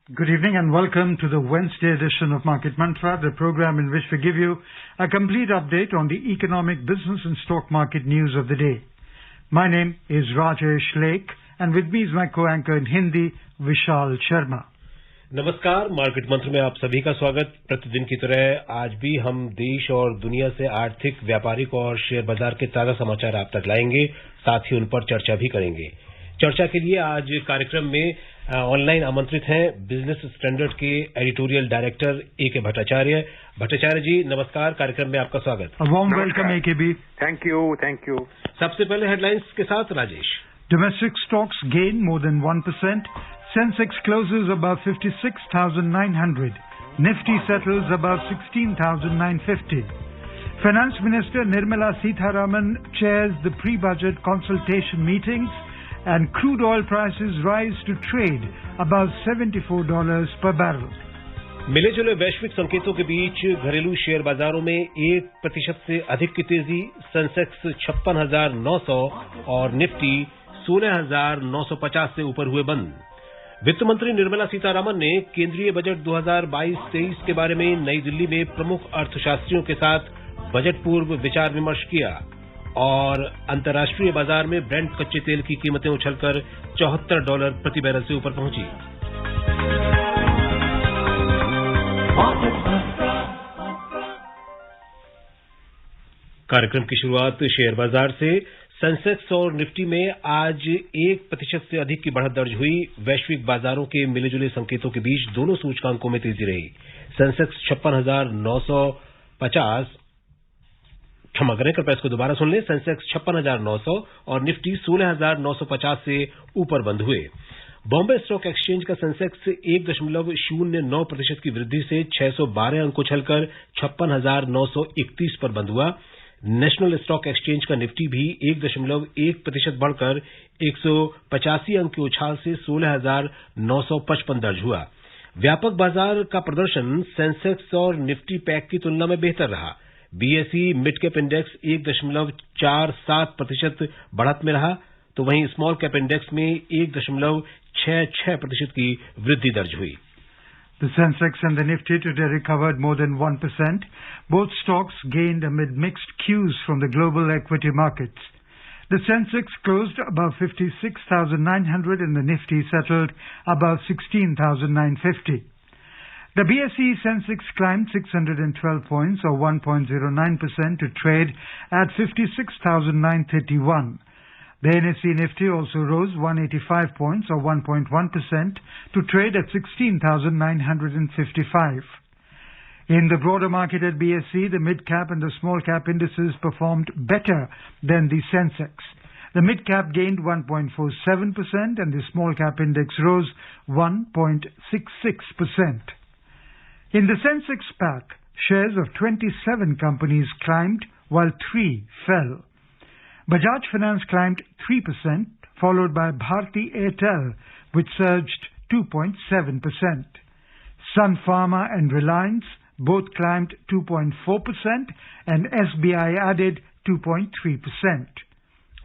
Good evening and welcome to the Wednesday edition of Market Mantra, the program in which we give you a complete update on the economic, business and stock market news of the day. My name is Rajesh Lake and with me is my co-anchor in Hindi, Vishal Sharma. नमस्कार, market मंत्र में आप सभी का स्वागत। प्रतिदिन की तरह आज भी हम देश और दुनिया से आर्थिक, व्यापारिक और शेयर बाजार के ताजा समाचार आप तक लाएंगे, साथ ही उन पर चर्चा भी करेंगे। चर्चा के लिए आज कार्यक्रम में ऑनलाइन आमंत्रित हैं बिजनेस स्टैंडर्ड के editorial director A K. Bhattacharya. Bhattacharya जी नमस्कार, कार्यक्रम में आपका स्वागत। Warm welcome A K. B. Thank you. सबसे पहले हेडलाइंस के साथ Rajesh. Domestic stocks gain more than 1%. Sensex closes above 56,900. Nifty settles above 16,950. Finance Minister Nirmala Sitharaman chairs the pre-budget consultation meetings and crude oil prices rise to trade above $74 per barrel. मिले जुले वैश्विक संकेतों के बीच घरेलू share बाजारों में 1% से अधिक की तेजी। सेंसेक्स 56,900 और निफ्टी 16,950 से ऊपर हुए बंद। वित्त मंत्री निर्मला सीतारामन ने केंद्रीय बजट 2022-23 के बारे में नई दिल्ली में प्रमुख अर्थशास्त्रियों के साथ बजट पूर्व विचार विमर्श किया और अंतर्राष्ट्रीय बाजार में ब्रेंट कच्चे तेल की कीमतें उछलकर $74 प्रति बैरल से ऊपर पहुंची। कार्यक्रम की शुरुआत शेयर बाजार से। सेंसेक्स और निफ्टी में आज 1% से अधिक की बढ़त दर्ज हुई। वैश्विक बाजारों के मिले जुले संकेतों के बीच दोनों सूचकांकों में तेजी रही। सेंसेक्स 56,950 क्षमा करें, कृपया इसको दोबारा सुन लें। सेंसेक्स 56,900 और निफ्टी 16,950 से ऊपर बंद हुए। बॉम्बे स्टॉक एक्सचेंज का सेंसेक्स 1.09% की वृद्धि से 612 अंक उछलकर 56,931 पर बंद हुआ। नेशनल स्टॉक एक्सचेंज का निफ्टी भी 1.1% बढ़कर 185 अंक के उछाल से 16,955 दर्ज हुआ। व्यापक बाजार का प्रदर्शन सेंसेक्स और निफ्टी पैक की तुलना में बेहतर रहा। बीएसई मिड कैप इंडेक्स 1.47% बढ़त में रहा, तो वहीं स्मॉल कैप इंडेक्स में 1.66% की वृद्धि दर्ज हुई। The Sensex and the Nifty today recovered more than 1%. Both stocks gained amid mixed cues from the global equity markets. The Sensex closed above 56,900 and the Nifty settled above 16,950. The BSE Sensex climbed 612 points or 1.09% to trade at 56,931. The NSE Nifty also rose 185 points or 1.1% to trade at 16,955. In the broader market at BSE, the mid-cap and the small-cap indices performed better than the Sensex. The mid-cap gained 1.47% and the small-cap index rose 1.66%. In the Sensex pack, shares of 27 companies climbed while 3 fell. Bajaj Finance climbed 3%, followed by Bharti Airtel, which surged 2.7%. Sun Pharma and Reliance both climbed 2.4%, and SBI added 2.3%.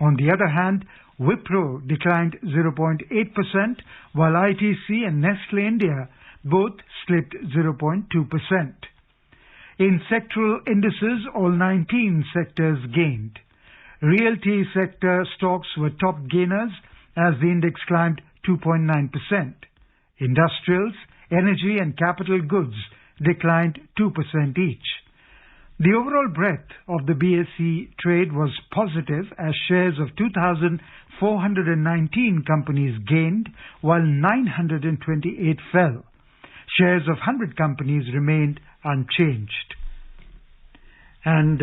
On the other hand, Wipro declined 0.8%, while ITC and Nestle India both slipped 0.2%. In sectoral indices, all 19 sectors gained. Realty sector stocks were top gainers as the index climbed 2.9%. Industrials, energy and capital goods declined 2% each. The overall breadth of the BSE trade was positive as shares of 2,419 companies gained while 928 fell. Shares of 100 companies remained unchanged. And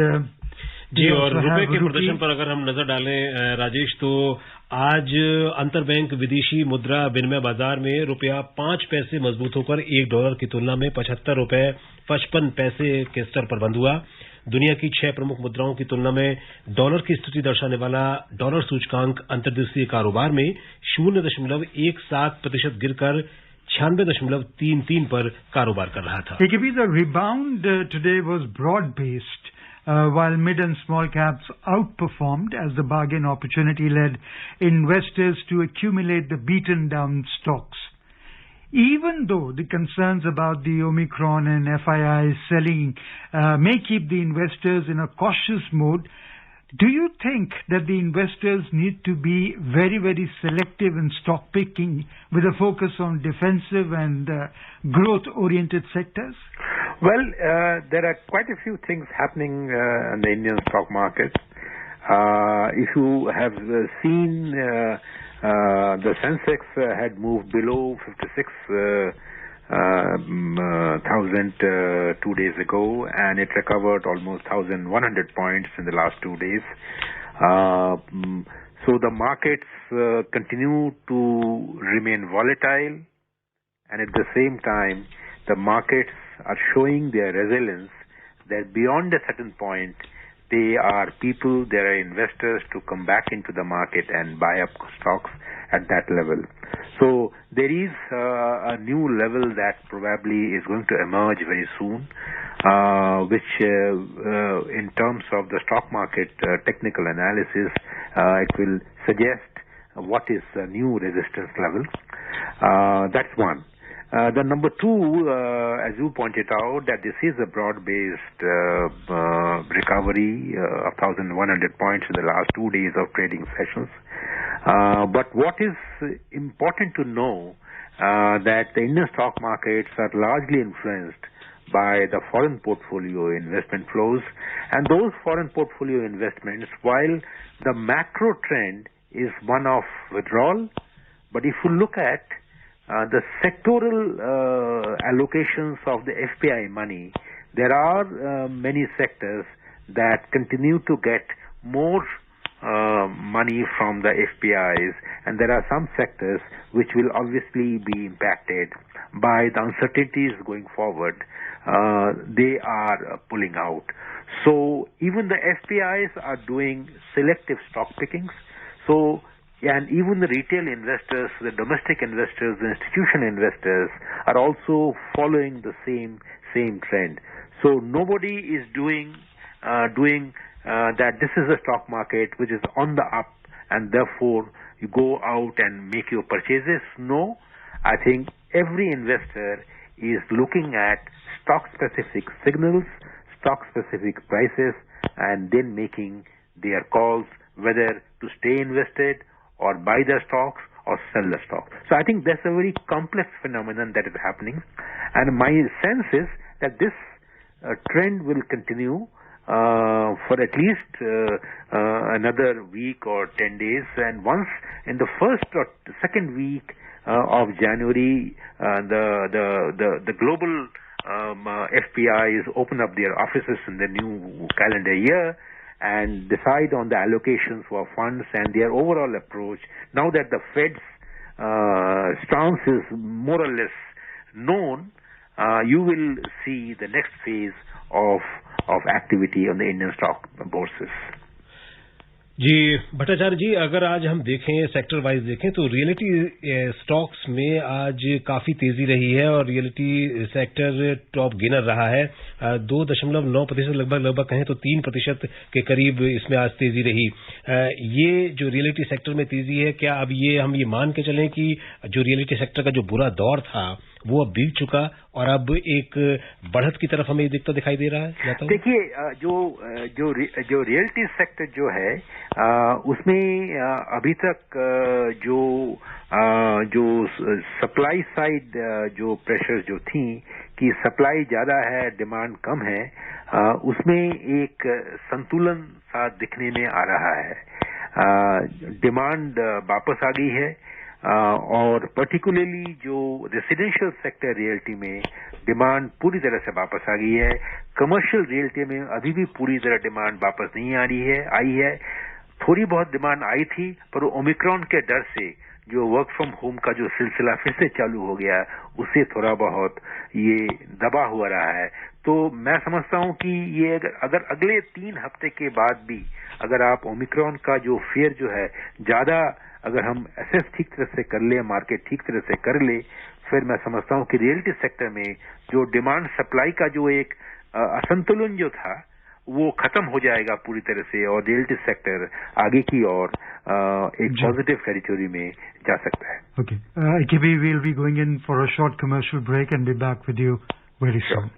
जी, और रुपए के प्रदर्शन पर अगर हम नजर डालें राजेश, तो आज अंतरबैंक विदेशी मुद्रा विनिमय बाजार में रुपया 5 पैसे मजबूत होकर $1 की तुलना में 75 रुपए 55 पैसे के स्तर पर बंद हुआ। दुनिया की 6 प्रमुख मुद्राओं की तुलना में डॉलर की स्थिति दर्शाने वाला डॉलर सूचकांक अंतर्देशीय कारोबार में 0.17% गिरकर 96.33 पर कारोबार कर रहा था। The rebound today was broad-based. While mid and small caps outperformed as the bargain opportunity led investors to accumulate the beaten down stocks. Even though the concerns about the Omicron and FII selling may keep the investors in a cautious mode, do you think that the investors need to be very, very selective in stock picking with a focus on defensive and growth-oriented sectors? Well, there are quite a few things happening in the Indian stock market. If you have seen the Sensex had moved below 56,000 2 days ago, and it recovered almost 1,100 points in the last 2 days. So the markets continue to remain volatile, and at the same time, the markets are showing their resilience, that beyond a certain point, they are people, they are investors to come back into the market and buy up stocks at that level. So there is a new level that probably is going to emerge very soon, which in terms of the stock market technical analysis, it will suggest what is the new resistance level. That's one. The number two, as you pointed out, that this is a broad-based recovery of 1,100 points in the last 2 days of trading sessions. But what is important to know that the Indian stock markets are largely influenced by the foreign portfolio investment flows, and those foreign portfolio investments, while the macro trend is one of withdrawal, but if you look at the sectoral allocations of the FPI money, there are many sectors that continue to get more money from the FPIs, and there are some sectors which will obviously be impacted by the uncertainties going forward. They are pulling out. So even the FPIs are doing selective stock pickings. So and even the retail investors, the domestic investors, the institutional investors are also following the same trend. So nobody is doing that this is a stock market which is on the up, and therefore you go out and make your purchases. No, I think every investor is looking at stock-specific signals, stock-specific prices, and then making their calls whether to stay invested or buy the stocks or sell the stock. So I think that's a very complex phenomenon that is happening, and my sense is that this trend will continue for at least another week or 10 days, and once in the first or second week of January, the global FPIs open up their offices in the new calendar year and decide on the allocations for funds and their overall approach. Now that the Fed's stance is more or less known, you will see the next phase of activity on the Indian stock bourses. जी भट्टाचार्य जी, अगर आज हम देखें sector wise देखें तो reality stocks में आज काफी तेजी रही है और रियलिटी सेक्टर टॉप गेनर रहा है। 2.9% लगभग कहें तो 3% के करीब इसमें आज तेजी रही। ये जो रियलिटी सेक्टर में तेजी है, क्या अब हम ये मान के चलें कि जो रियलिटी सेक्टर का जो बुरा दौर था वो अब बीत चुका और अब एक बढ़त की तरफ हमें दिखता दिखाई दे रहा है? देखिए, जो रियलिटी सेक्टर जो है उसमें अभी तक जो सप्लाई साइड जो प्रेशर जो थी कि सप्लाई ज्यादा है डिमांड कम है, उसमें एक संतुलन सा दिखने में आ रहा है। डिमांड वापस आ गई है और पर्टिकुलरली जो रेसिडेंशियल सेक्टर रियल्टी में डिमांड पूरी तरह से वापस आ गई है। कमर्शियल रियल्टी में अभी भी पूरी तरह डिमांड वापस नहीं आई है। थोड़ी बहुत डिमांड आई थी, पर ओमिक्रॉन के डर से जो वर्क फ्रॉम होम का जो सिलसिला फिर से चालू हो गया, उससे थोड़ा बहुत ये दबा हुआ रहा है। तो मैं समझता हूं कि ये अगर अगले 3 हफ्ते के बाद भी अगर आप ओमिक्रॉन का जो फियर जो है ज्यादा अगर हम एसेस ठीक तरह से कर ले, मार्केट ठीक तरह से कर ले, फिर मैं समझता हूं कि रियलिटी सेक्टर में जो डिमांड सप्लाई का जो एक असंतुलन जो था वो खत्म हो जाएगा पूरी तरह से और रियल्टी सेक्टर आगे की ओर एक पॉजिटिव टेरिटोरी में जा सकता है. Okay. AKB will be going in for a short commercial break and be back with you very soon.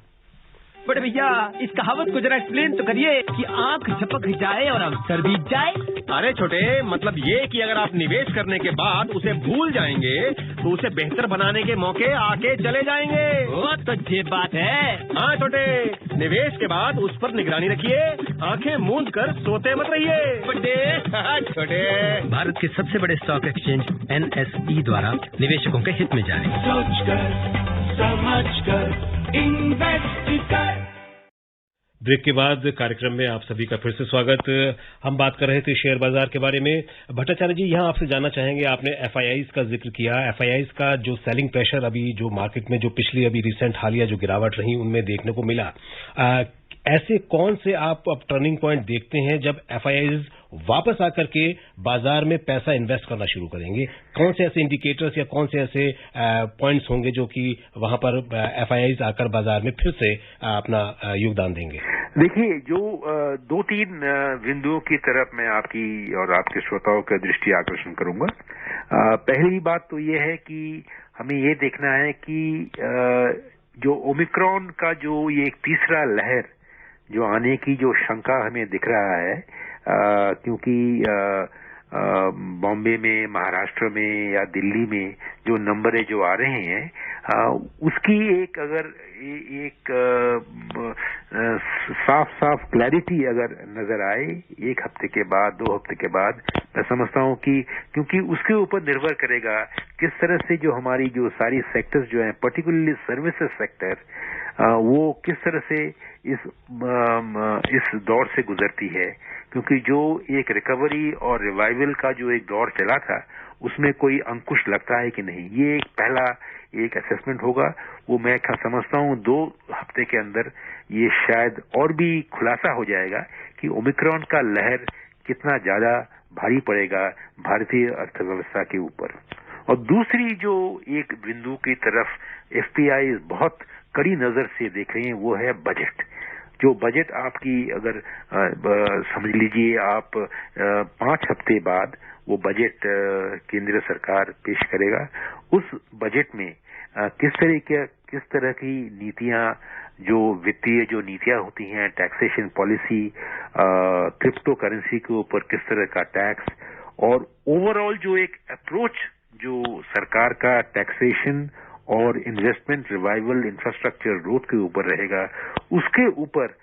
बड़े भैया इस कहावत को जरा एक्सप्लेन तो करिए कि आंख झपक जाए और अवसर बीत जाए. अरे छोटे, मतलब ये कि अगर आप निवेश करने के बाद उसे भूल जाएंगे तो उसे बेहतर बनाने के मौके आके चले जाएंगे. वो तो ये बात है. हाँ छोटे, निवेश के बाद उस पर निगरानी रखिए, आंखें मूंद कर सोते मत रहिए. बड़े छोटे, भारत के सबसे बड़े स्टॉक एक्सचेंज NSE द्वारा निवेशकों के हित में जारी. सोच कर समझ कर इन्वेस्ट कर. ब्रेक के बाद कार्यक्रम में आप सभी का फिर से स्वागत. हम बात कर रहे थे शेयर बाजार के बारे में. भट्टाचार्य जी, यहां आपसे जानना चाहेंगे, आपने FIIs का जिक्र किया. FIIs का जो सेलिंग प्रेशर अभी जो मार्केट में जो पिछली अभी रिसेंट हालिया जो गिरावट रही उनमें देखने को मिला, ऐसे कौन से आप अब टर्निंग पॉइंट देखते हैं जब FIIs वापस आकर के बाजार में पैसा इन्वेस्ट करना शुरू करेंगे? कौन से ऐसे इंडिकेटर्स या कौन से ऐसे पॉइंट्स होंगे जो कि वहां पर FIIs आकर बाजार में फिर से अपना योगदान देंगे? देखिए, जो 2-3 बिंदुओं की तरफ मैं आपकी और आपके श्रोताओं का दृष्टि आकर्षण करूंगा. पहली बात तो ये है कि हमें ये देखना है कि जो ओमिक्रॉन का जो ये एक तीसरा लहर जो आने की जो शंका हमें दिख रहा है, क्योंकि बॉम्बे में, महाराष्ट्र में या दिल्ली में जो नंबर जो आ रहे हैं, उसकी एक अगर एक साफ क्लैरिटी अगर नजर आए 1 हफ्ते के बाद, 2 हफ्ते के बाद, मैं समझता हूं कि क्योंकि उसके ऊपर निर्भर करेगा किस तरह से जो हमारी जो सारी सेक्टर्स जो हैं, पर्टिकुलरली सर्विसेज सेक्टर, वो किस तरह से इस दौर से गुजरती है. क्योंकि जो एक रिकवरी और रिवाइवल का जो एक दौर चला था, उसमें कोई अंकुश लगता है कि नहीं, ये एक पहला एक असेसमेंट होगा. वो मैं समझता हूं 2 हफ्ते के अंदर ये शायद और भी खुलासा हो जाएगा कि ओमिक्रॉन का लहर कितना ज्यादा भारी पड़ेगा भारतीय अर्थव्यवस्था के ऊपर. और दूसरी जो एक बिंदु की तरफ FPI बहुत कड़ी नजर से देख रहे हैं, वो है बजट. जो बजट आपकी अगर समझ लीजिए आप 5 हफ्ते बाद वो बजट केंद्र सरकार पेश करेगा. उस बजट में किस तरह की नीतियां, जो वित्तीय जो नीतियां होती हैं, टैक्सेशन पॉलिसी, क्रिप्टो करेंसी के ऊपर किस तरह का टैक्स, और ओवरऑल जो एक अप्रोच जो सरकार का टैक्सेशन और इन्वेस्टमेंट, रिवाइवल, इंफ्रास्ट्रक्चर, ग्रोथ के ऊपर रहेगा, उसके ऊपर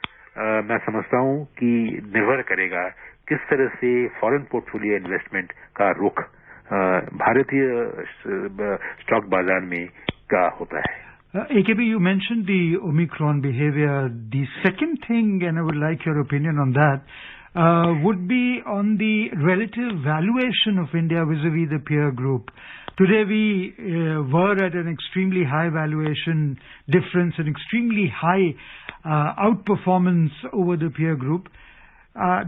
मैं समझता हूं कि निर्भर करेगा किस तरह से फॉरेन पोर्टफोलियो इन्वेस्टमेंट का रुख भारतीय स्टॉक बाजार में क्या होता है. AKB, you mentioned the Omicron behavior. The second thing, and I would like your opinion on that, would be on the relative valuation of India vis-a-vis the peer group. Today we were at an extremely high valuation difference, an extremely high outperformance over the peer group.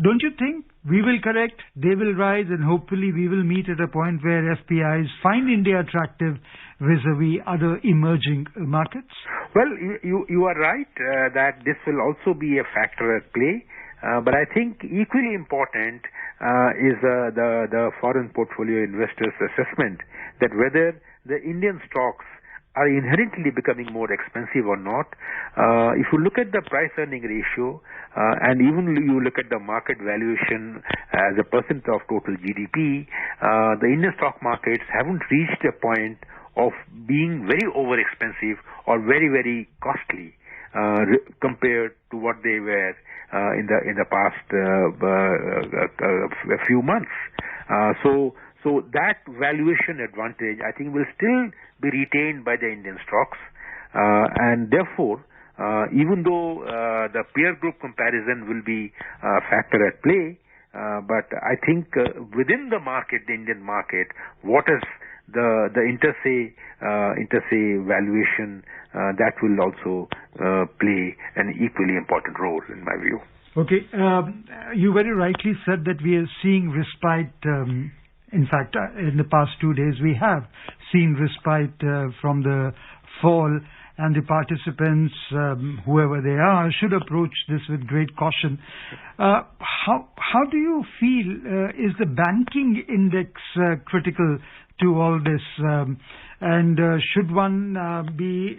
Don't you think we will correct, they will rise, and hopefully we will meet at a point where FPIs find India attractive vis-a-vis other emerging markets? Well, you are right that this will also be a factor at play. But I think equally important is the foreign portfolio investors' assessment that whether the Indian stocks are inherently becoming more expensive or not. If you look at the price-earning ratio and even you look at the market valuation as a percent of total GDP, the Indian stock markets haven't reached a point of being very over-expensive or very, very costly compared to what they were in the past a few months. So that valuation advantage, I think, will still be retained by the Indian stocks, and therefore, even though the peer group comparison will be a factor at play, but I think within the market, the Indian market, what is the inter-se valuation, that will also play an equally important role in my view. Okay, you very rightly said that we are seeing respite. In fact, in the past 2 days, we have seen respite from the fall, and the participants, whoever they are, should approach this with great caution. How do you feel? Is the banking index critical to all this? And should one be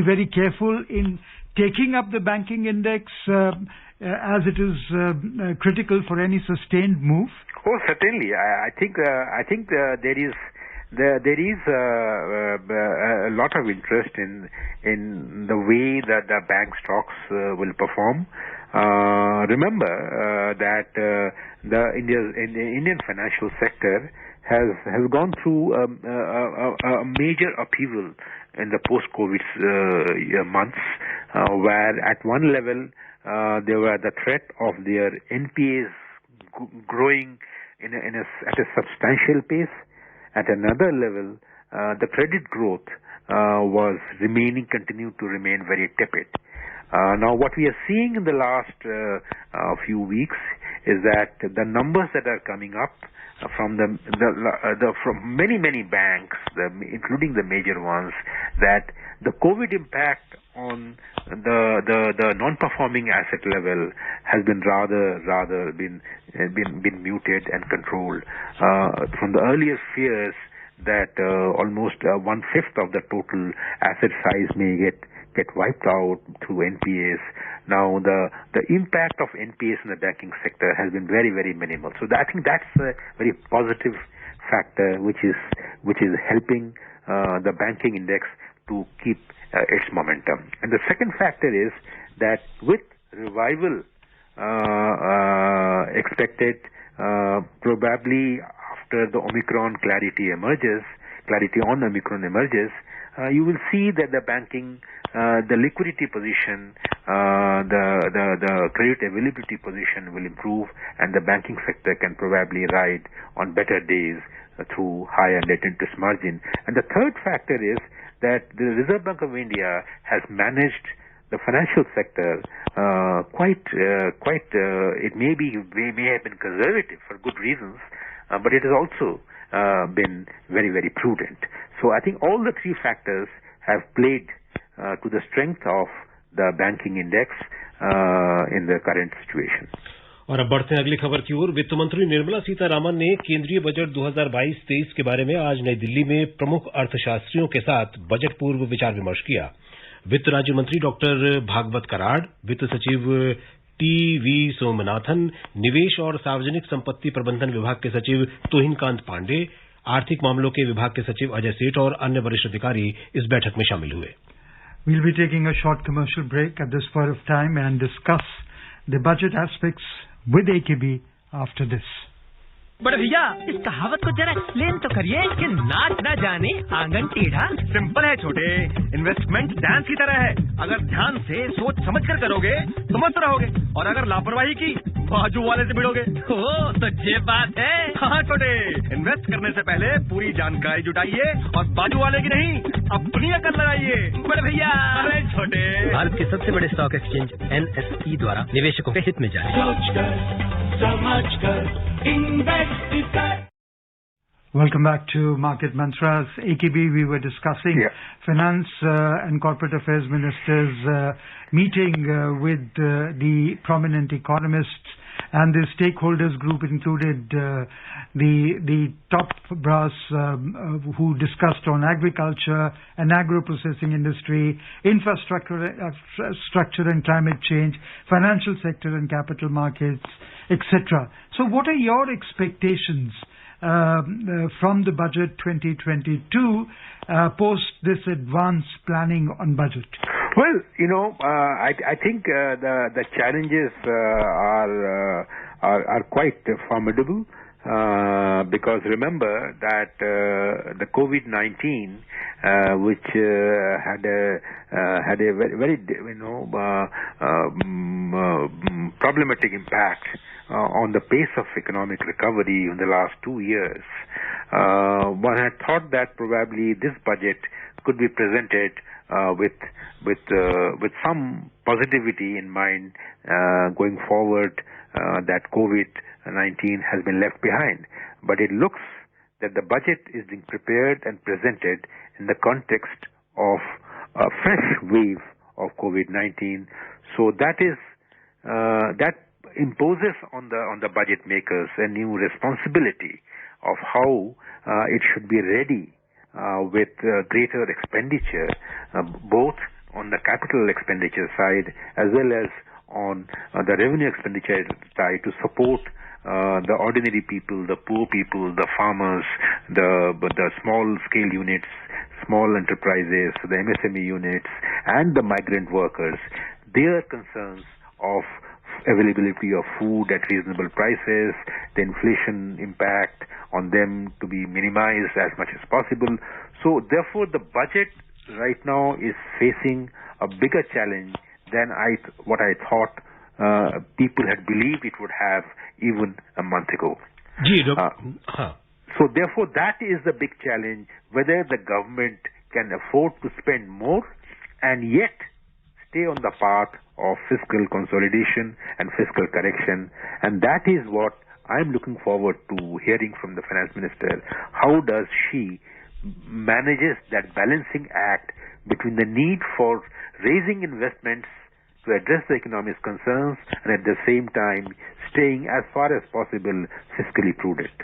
very careful in taking up the banking index as it is critical for any sustained move? Oh, certainly. I think there is a lot of interest in the way that the bank stocks will perform. Remember that the Indian financial sector has gone through a major upheaval in the post-COVID months, where at one level there were the threat of their NPAs growing at a substantial pace. At another level, the credit growth continued to remain very tepid. Now, what we are seeing in the last few weeks is that the numbers that are coming up from from many banks, including the major ones, that the COVID impact on the non-performing asset level has been rather been muted and controlled. From the earlier fears that almost 1/5 of the total asset size may get wiped out through NPAs. Now the impact of NPAs in the banking sector has been very, very minimal. So I think that's a very positive factor which is helping the banking index to keep its momentum. And the second factor is that with revival expected probably after the Omicron clarity on Omicron emerges, you will see that the banking, the liquidity position, the credit availability position will improve, and the banking sector can probably ride on better days through higher net interest margin. And the third factor is that the Reserve Bank of India has managed the financial sector it may have been conservative for good reasons, but it has also been very, very prudent. So I think all the three factors have played to the strength of the banking index in the current situation. और अब बढ़ते हैं अगली खबर की ओर। वित्त मंत्री निर्मला सीतारामन ने केंद्रीय बजट 2022-23 के बारे में आज नई दिल्ली में प्रमुख अर्थशास्त्रियों के साथ बजट पूर्व विचार विमर्श किया। वित्त राज्य मंत्री डॉक्टर भागवत कराड़, वित्त सचिव टी.वी. सोमनाथन, निवेश और सार्वजनिक संपत्ति प्रबंधन विभाग के सचिव तोहिन कांत पांडे, आर्थिक मामलों के विभाग के सचिव अजय सेठ और अन्य वरिष्ठ अधिकारी इस बैठक में शामिल हुए। We'll be taking a short commercial break at this point of time and discuss the budget aspects with AKB after this. बड़े भैया, इस कहावत को जरा एक्सप्लेन तो करिए कि नाक न जाने आंगन टेढ़ा। सिंपल है छोटे, इन्वेस्टमेंट डांस की तरह है। अगर ध्यान से सोच समझ कर करोगे तो मस्त रहोगे, और अगर लापरवाही की बाजू वाले से भिड़ोगे। ओ, तो ये बात है। हाँ छोटे, इन्वेस्ट करने से पहले पूरी जानकारी जुटाइए और बाजू वाले की नहीं, अपनी अकल लगाइए। बड़े भैया, अरे छोटे, भारत के सबसे बड़े स्टॉक एक्सचेंज NSE द्वारा निवेशकों के हित में जारी। Welcome back to Market Mantras. AKB, we were discussing Finance and Corporate Affairs Ministers meeting with the prominent economists, and the stakeholders group included the top brass who discussed on agriculture and agro-processing industry, infrastructure and climate change, financial sector and capital markets, etc. So what are your expectations from the budget 2022 post this advanced planning on budget? Well, I think the challenges are quite formidable because remember that the COVID-19, which had a very problematic impact on the pace of economic recovery in the last 2 years. One had thought that probably this budget could be presented with some positivity in mind going forward, that COVID-19 has been left behind. But it looks that the budget is being prepared and presented in the context of a fresh wave of COVID-19. So that imposes on the budget makers a new responsibility of how it should be ready with greater expenditure, both on the capital expenditure side as well as on the revenue expenditure side, to support the ordinary people, the poor people, the farmers, the small scale units, small enterprises, the MSME units, and the migrant workers. Their concerns of availability of food at reasonable prices, the inflation impact on them to be minimized as much as possible. So therefore the budget right now is facing a bigger challenge than what I thought people had believed it would have even a month ago. So therefore that is the big challenge, whether the government can afford to spend more and yet stay on the path of fiscal consolidation and fiscal correction. And that is what I'm looking forward to hearing from the finance minister. How does she manages that balancing act between the need for raising investments to address the economic concerns and at the same time staying as far as possible fiscally prudent.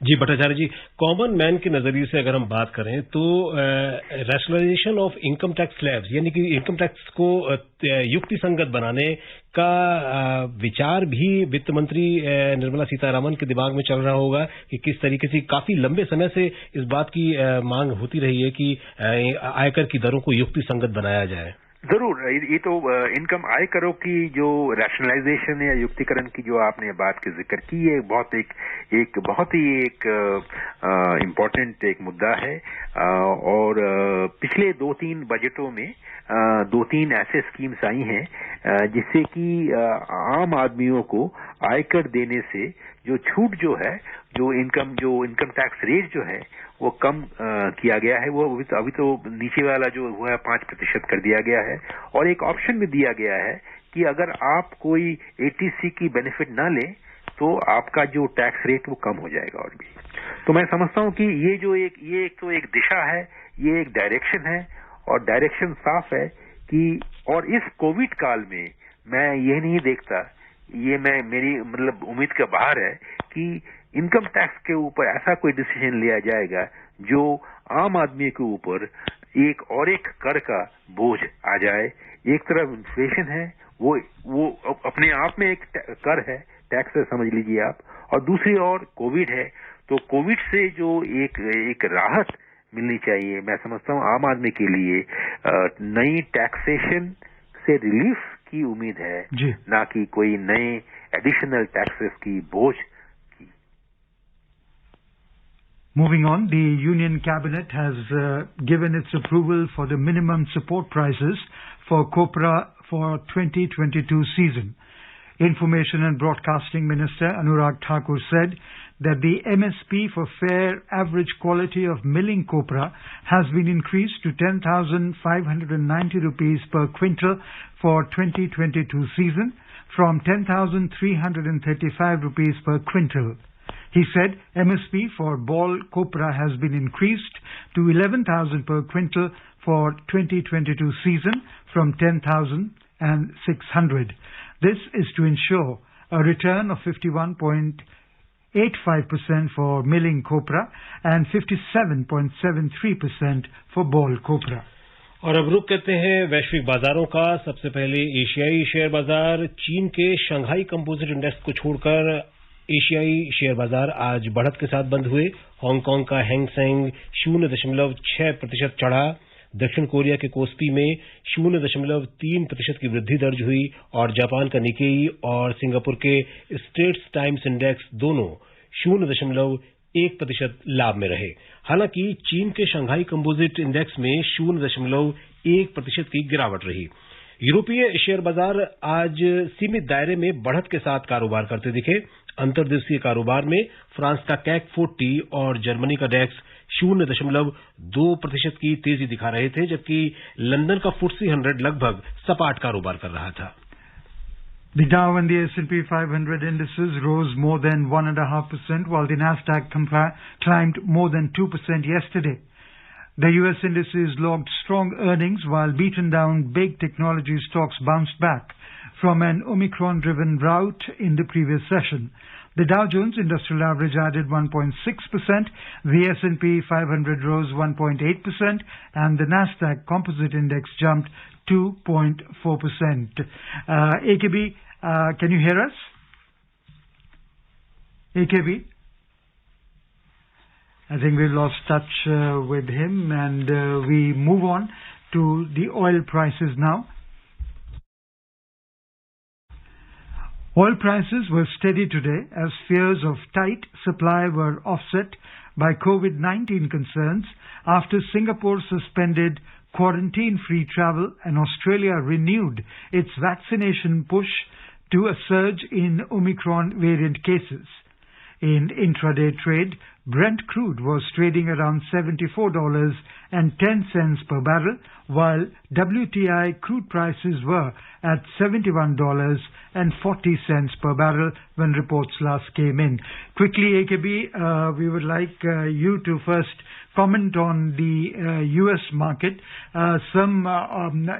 Ji Bhattacharya ji, common man के नजरिए से अगर हम बात करें तो rationalization of income tax slabs, यानी कि इनकम टैक्स को युक्ति संगत बनाने का विचार भी वित्त मंत्री निर्मला सीतारामन के दिमाग में चल रहा होगा कि किस तरीके से काफी लंबे समय से इस बात की मांग होती रही है कि आयकर की दरों को युक्ति संगत बनाया जाए। जरूर, ये तो इनकम आयकरों की जो रैशनलाइजेशन या युक्तिकरण की जो आपने बात की जिक्र की है, बहुत ही इम्पोर्टेंट एक मुद्दा है। और पिछले 2-3 बजटों में 2-3 ऐसे स्कीम्स आई हैं जिससे कि आम आदमियों को आयकर देने से जो छूट जो है, जो इनकम टैक्स रेट जो है वो कम किया गया है। वो अभी तो नीचे वाला जो हुआ है 5% कर दिया गया है, और एक ऑप्शन भी दिया गया है कि अगर आप कोई एटीसी की बेनिफिट ना ले तो आपका जो टैक्स रेट वो कम हो जाएगा। और भी तो मैं समझता हूं कि ये एक दिशा है, ये एक डायरेक्शन है, और डायरेक्शन साफ है कि और इस कोविड काल में मैं ये नहीं देखता, ये मेरी मतलब उम्मीद के बाहर है कि इनकम टैक्स के ऊपर ऐसा कोई डिसीजन लिया जाएगा जो आम आदमी के ऊपर एक कर का बोझ आ जाए। एक तरफ इन्फ्लेशन है, वो अपने आप में एक कर है, टैक्स है समझ लीजिए आप, और दूसरी ओर कोविड है। तो कोविड से जो एक राहत मिलनी चाहिए, मैं समझता हूँ आम आदमी के लिए नई टैक्सेशन से रिलीफ की उम्मीद है, ना कि कोई नए एडिशनल टैक्सेस की बोझ की। Moving on, the Union Cabinet has given its approval for the minimum support prices for copra for 2022 season. Information and Broadcasting Minister Anurag Thakur said that the MSP for fair average quality of milling copra has been increased to 10,590 rupees per quintal for 2022 season from 10,335 rupees per quintal. He said MSP for ball copra has been increased to 11,000 per quintal for 2022 season from 10,600. This is to ensure a return of 51.85% for milling copra and 57.73% for ball copra. और अब रुक करते हैं वैश्विक बाजारों का। सबसे पहले एशियाई शेयर बाजार। चीन के शंघाई कंपोजिट इंडेक्स को छोड़कर एशियाई शेयर बाजार आज बढ़त के साथ बंद हुए। हांगकांग का हैंग सेंग 0.6% चढ़ा। दक्षिण कोरिया के कोस्पी में 0.3% की वृद्धि दर्ज हुई और जापान का निकेई और सिंगापुर के स्ट्रेट्स टाइम्स इंडेक्स दोनों 0.1% लाभ में रहे। हालांकि चीन के शंघाई कंपोजिट इंडेक्स में 0.1% की गिरावट रही। यूरोपीय शेयर बाजार आज सीमित दायरे में बढ़त के साथ कारोबार करते दिखे। अंतर्देशीय कारोबार में फ्रांस का कैक 40 और जर्मनी का डेक्स 0.2% की तेजी दिखा रहे थे, जबकि लंदन का FTSE 100 लगभग सपाट कारोबार कर रहा था। The Dow and the S&P 500 indices rose more than 1.5%, while the Nasdaq climbed more than 2% yesterday. The U.S. indices logged strong earnings while beaten down big technology stocks bounced back from an Omicron-driven rout in the previous session. The Dow Jones Industrial Average added 1.6%, the S&P 500 rose 1.8%, and the Nasdaq Composite Index jumped 2.4%. AKB, can you hear us? AKB? I think we've lost touch with him, and we move on to the oil prices now. Oil prices were steady today as fears of tight supply were offset by COVID-19 concerns after Singapore suspended quarantine-free travel and Australia renewed its vaccination push to a surge in Omicron variant cases. In intraday trade, Brent crude was trading around $74.10 per barrel, while WTI crude prices were at $71.40 per barrel when reports last came in. Quickly, AKB, we would like you to first comment on the U.S. market. Some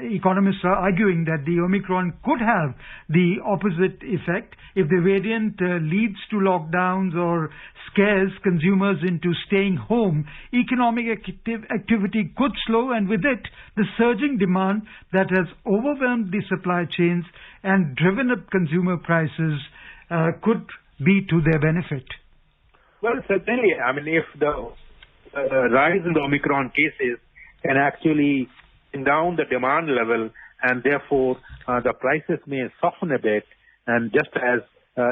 economists are arguing that the Omicron could have the opposite effect. If the variant leads to lockdowns or scares consumers into staying home, economic activity could slow, and with it, the surging demand that has overwhelmed the supply chains and driven up consumer prices could be to their benefit. Well, certainly. I mean, if the rise in the Omicron cases can actually bring down the demand level, and therefore the prices may soften a bit, and just as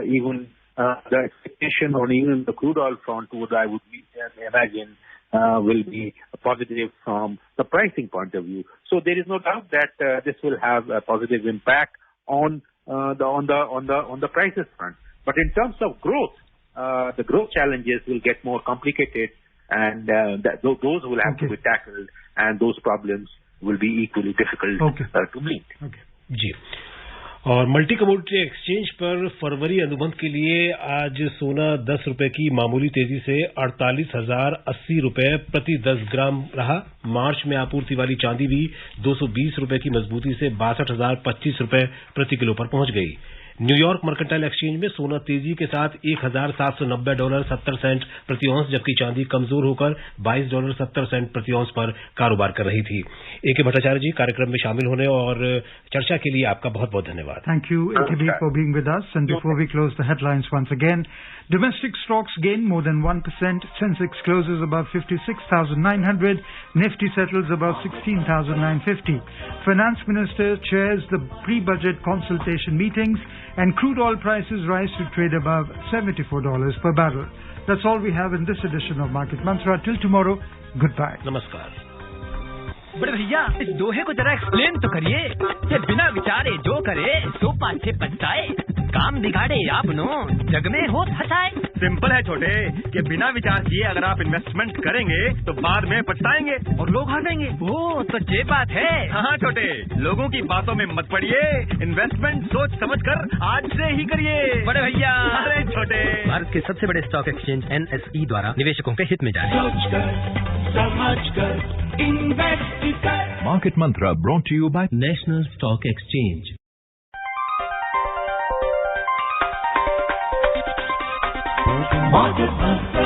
even the expectation on even the crude oil front would, I would imagine, will be positive from the pricing point of view. So there is no doubt that this will have a positive impact on the prices front. But in terms of growth, the growth challenges will get more complicated, and those will have to be tackled, and those problems will be equally difficult to meet. जी, और multi commodity exchange पर फरवरी अनुबंध के लिए आज सोना 10 रुपए की मामूली तेजी से 48,080 रुपए प्रति 10 ग्राम रहा। मार्च में आपूर्ति वाली चांदी भी 220 रुपए की मजबूती से 62,025 रुपए प्रति किलो पर पहुंच गई। न्यूयॉर्क मर्केंटाइल एक्सचेंज में सोना तेजी के साथ $1,790.70 प्रति औंस, जबकि चांदी कमजोर होकर $22.70 प्रति औंस पर कारोबार कर रही थी। एके भट्टाचार्य जी, कार्यक्रम में शामिल होने और चर्चा के लिए आपका बहुत बहुत धन्यवाद। Thank you, AKB, for being with us. And before we close the headlines once again, domestic stocks gain more than 1%. Sensex closes above 56,900. Nifty settles above 16,950. Finance Minister chairs the pre-budget consultation meetings, and crude oil prices rise to trade above $74 per barrel. That's all we have in this edition of Market Mantra. Till tomorrow, goodbye. नमस्कार। बड़े भैया, इस दोहे को जरा explain तो करिए। ये बिना विचारे जो करे सो पाछे पछताए, काम बिगाड़े आपनो जग में हो फसाए। सिंपल है छोटे, कि बिना विचार किए अगर आप इन्वेस्टमेंट करेंगे तो बाद में पछताएंगे और लोग हंसेंगे। ओह, तो ये बात है। हाँ छोटे, लोगों की बातों में मत पड़िए, इन्वेस्टमेंट सोच समझकर आज से ही करिए। बड़े भैया, अरे छोटे, भारत के सबसे बड़े स्टॉक एक्सचेंज NSE द्वारा निवेशकों के हित में जारी। सोचकर समझकर इन्वेस्ट कर। Market Mantra brought to you by National Stock Exchange. Market Mantra